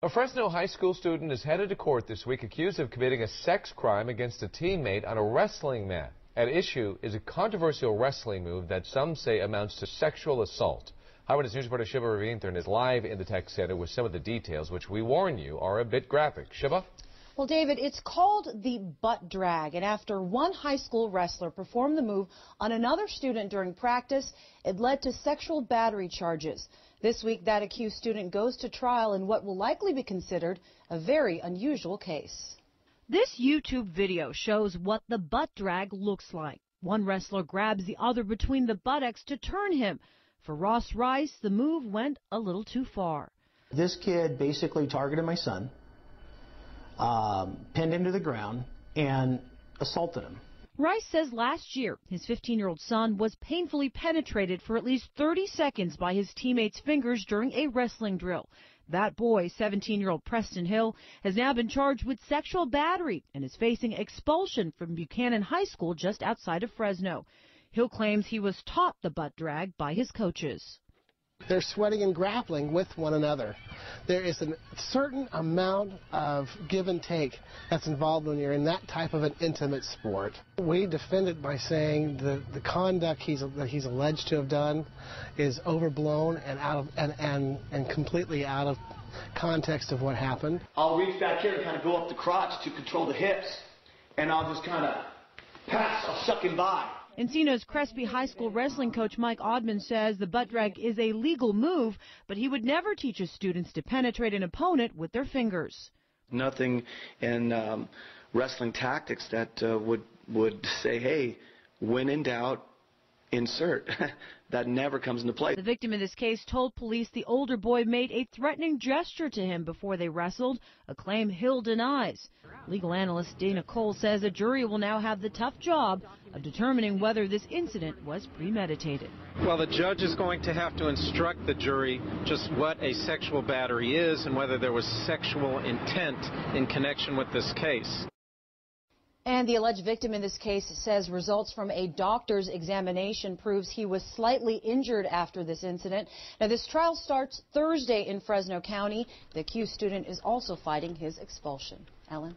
A Fresno high school student is headed to court this week accused of committing a sex crime against a teammate on a wrestling mat. At issue is a controversial wrestling move that some say amounts to sexual assault. Eyewitness News reporter Shiva Ravinthan is live in the tech center with some of the details, which we warn you are a bit graphic. Shiva? Well, David, it's called the butt drag, and after one high school wrestler performed the move on another student during practice, it led to sexual battery charges. This week, that accused student goes to trial in what will likely be considered a very unusual case. This YouTube video shows what the butt drag looks like. One wrestler grabs the other between the buttocks to turn him. For Ross Rice, the move went a little too far. This kid basically targeted my son, pinned him to the ground, and assaulted him. Rice says last year his 15-year-old son was painfully penetrated for at least 30 seconds by his teammates' fingers during a wrestling drill. That boy, 17-year-old Preston Hill, has now been charged with sexual battery and is facing expulsion from Buchanan High School just outside of Fresno. Hill claims he was taught the butt drag by his coaches. They're sweating and grappling with one another. There is a certain amount of give and take that's involved when you're in that type of an intimate sport. We defend it by saying the conduct that he's alleged to have done is overblown and and completely out of context of what happened. I'll reach back here and kind of go up the crotch to control the hips, and I'll just kind of pass. I'll suck him by. Encino's Crespi High School wrestling coach Mike Oddman says the butt drag is a legal move, but he would never teach his students to penetrate an opponent with their fingers. Nothing in wrestling tactics that would say, hey, when in doubt, insert. That never comes into play. The victim in this case told police the older boy made a threatening gesture to him before they wrestled, a claim Hill denies. Legal analyst Dana Cole says a jury will now have the tough job of determining whether this incident was premeditated. Well, the judge is going to have to instruct the jury just what a sexual battery is and whether there was sexual intent in connection with this case. And the alleged victim in this case says results from a doctor's examination proves he was slightly injured after this incident. Now, this trial starts Thursday in Fresno County. The accused student is also fighting his expulsion. Ellen?